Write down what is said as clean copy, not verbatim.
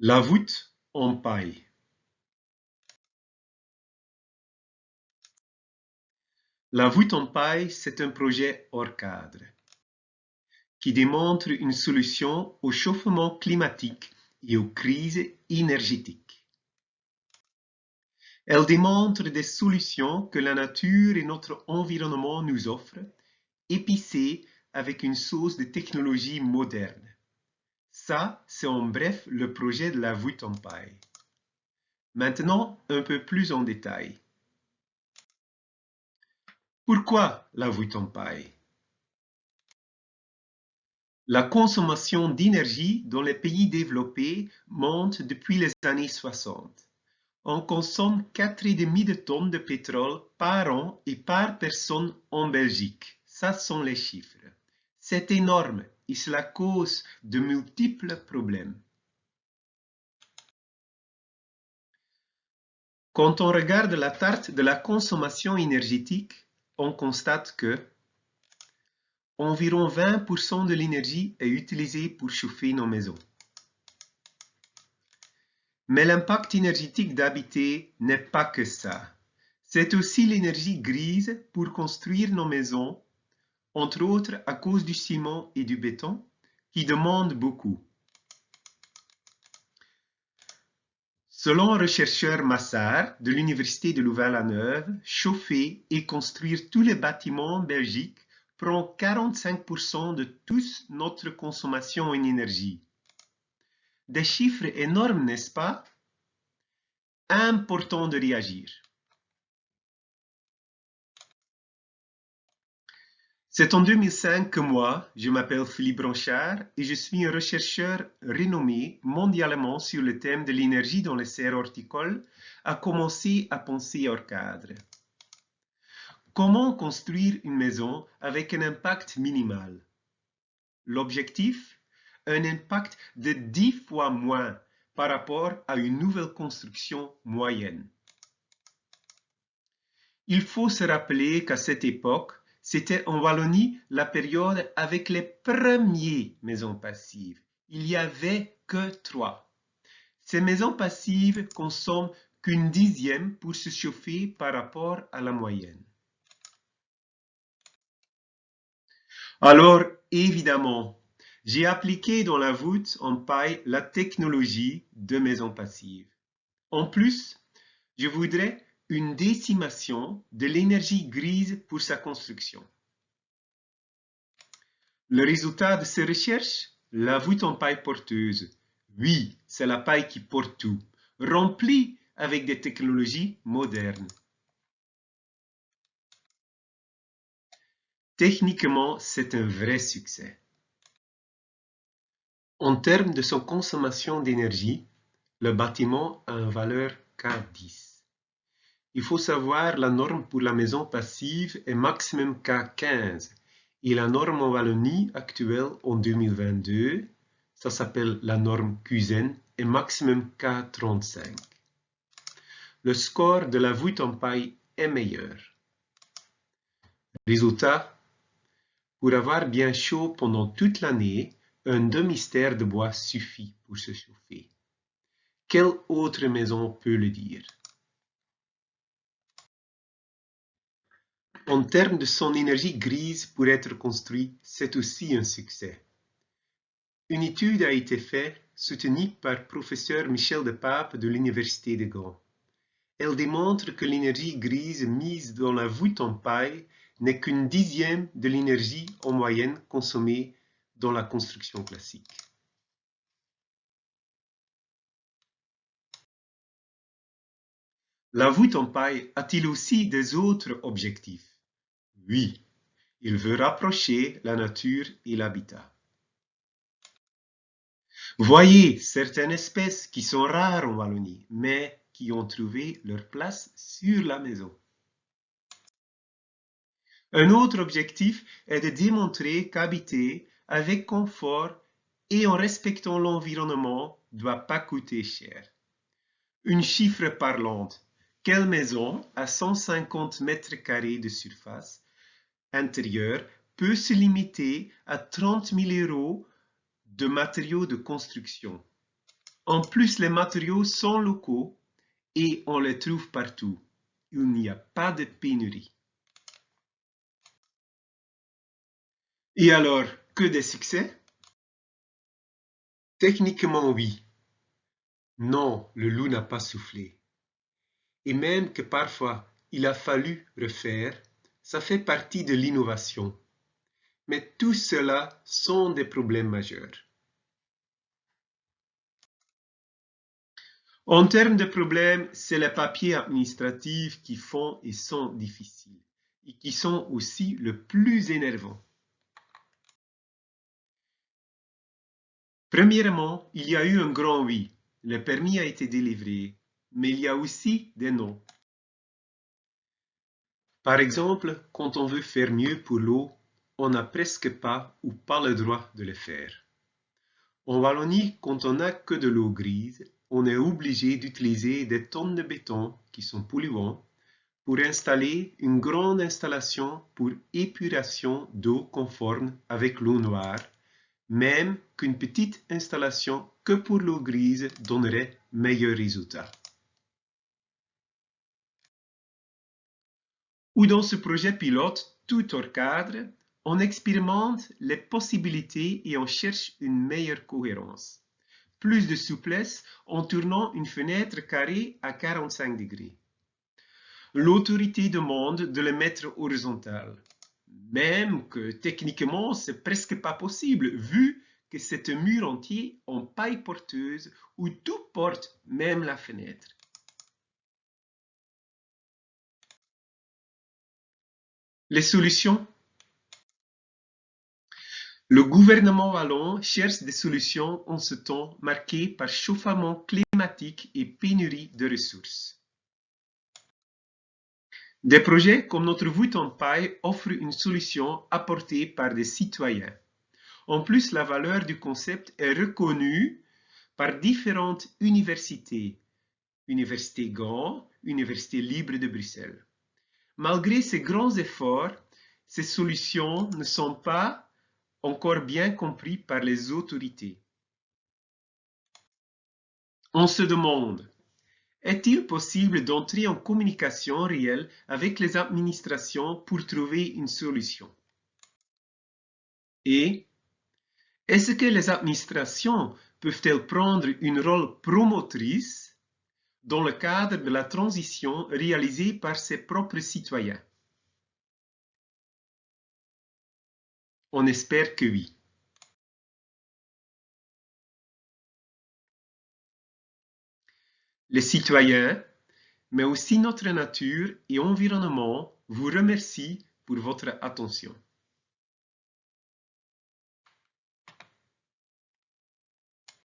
La voûte en paille. La voûte en paille, c'est un projet hors cadre qui démontre une solution au chauffement climatique et aux crises énergétiques. Elle démontre des solutions que la nature et notre environnement nous offrent, épicées avec une sauce de technologie moderne. Ça, c'est en bref le projet de la voûte en paille. Maintenant, un peu plus en détail. Pourquoi la voûte en paille? La consommation d'énergie dans les pays développés monte depuis les années 60. On consomme 4,5 tonnes de pétrole par an et par personne en Belgique. Ça sont les chiffres. C'est énorme et cela cause de multiples problèmes. Quand on regarde la charte de la consommation énergétique, on constate que environ 20% de l'énergie est utilisée pour chauffer nos maisons. Mais l'impact énergétique d'habiter n'est pas que ça. C'est aussi l'énergie grise pour construire nos maisons, entre autres à cause du ciment et du béton, qui demandent beaucoup. Selon le chercheur Massard de l'Université de Louvain-la-Neuve, chauffer et construire tous les bâtiments en Belgique prend 45% de toute notre consommation en énergie. Des chiffres énormes, n'est-ce pas? Important de réagir. C'est en 2005 que moi, je m'appelle Philippe Branchard et je suis un chercheur renommé mondialement sur le thème de l'énergie dans les serres horticoles, a commencé à penser hors cadre. Comment construire une maison avec un impact minimal? L'objectif? Un impact de 10 fois moins par rapport à une nouvelle construction moyenne. Il faut se rappeler qu'à cette époque, c'était en Wallonie la période avec les premières maisons passives. Il n'y avait que 3. Ces maisons passives consomment qu'une dixième pour se chauffer par rapport à la moyenne. Alors, évidemment, j'ai appliqué dans la voûte en paille la technologie de maisons passives. En plus, je voudrais une décimation de l'énergie grise pour sa construction. Le résultat de ces recherches? La voûte en paille porteuse. Oui, c'est la paille qui porte tout, remplie avec des technologies modernes. Techniquement, c'est un vrai succès. En termes de son consommation d'énergie, le bâtiment a une valeur K10. Il faut savoir la norme pour la maison passive est maximum K15 et la norme en Wallonie actuelle en 2022, ça s'appelle la norme CUSEN, est maximum K35. Le score de la voûte en paille est meilleur. Résultat, pour avoir bien chaud pendant toute l'année, un demi-stère de bois suffit pour se chauffer. Quelle autre maison peut le dire? En termes de son énergie grise pour être construit, c'est aussi un succès. Une étude a été faite, soutenue par professeur Michel Depape de l'Université de Gand. Elle démontre que l'énergie grise mise dans la voûte en paille n'est qu'une dixième de l'énergie en moyenne consommée dans la construction classique. La voûte en paille a-t-il aussi des autres objectifs? Oui, il veut rapprocher la nature et l'habitat. Voyez certaines espèces qui sont rares en Wallonie, mais qui ont trouvé leur place sur la maison. Un autre objectif est de démontrer qu'habiter avec confort et en respectant l'environnement ne doit pas coûter cher. Une chiffre parlante. Quelle maison à 150 mètres carrés de surface intérieure peut se limiter à 30 000 € de matériaux de construction? En plus, les matériaux sont locaux et on les trouve partout. Il n'y a pas de pénurie. Et alors, que des succès? Techniquement, oui. Non, le loup n'a pas soufflé. Et même que parfois il a fallu refaire, ça fait partie de l'innovation. Mais tout cela sont des problèmes majeurs. En termes de problèmes, c'est les papiers administratifs qui font et sont difficiles et qui sont aussi le plus énervants. Premièrement, il y a eu un grand oui. Le permis a été délivré, mais il y a aussi des non. Par exemple, quand on veut faire mieux pour l'eau, on n'a presque pas ou pas le droit de le faire. En Wallonie, quand on n'a que de l'eau grise, on est obligé d'utiliser des tonnes de béton qui sont polluants pour installer une grande installation pour épuration d'eau conforme avec l'eau noire, même qu'une petite installation que pour l'eau grise donnerait meilleur résultat. Ou dans ce projet pilote, tout hors cadre, on expérimente les possibilités et on cherche une meilleure cohérence. Plus de souplesse en tournant une fenêtre carrée à 45 degrés. L'autorité demande de le mettre horizontal, même que techniquement c'est presque pas possible vu que c'est un mur entier en paille porteuse où tout porte, même la fenêtre. Les solutions? Le gouvernement wallon cherche des solutions en ce temps marqué par chauffement climatique et pénurie de ressources. Des projets comme notre voûte en paille offrent une solution apportée par des citoyens. En plus, la valeur du concept est reconnue par différentes universités. Université Gand, Université libre de Bruxelles. Malgré ces grands efforts, ces solutions ne sont pas encore bien comprises par les autorités. On se demande, est-il possible d'entrer en communication réelle avec les administrations pour trouver une solution? Et est-ce que les administrations peuvent-elles prendre un rôle promotrice dans le cadre de la transition réalisée par ses propres citoyens? On espère que oui. Les citoyens, mais aussi notre nature et environnement vous remercient pour votre attention.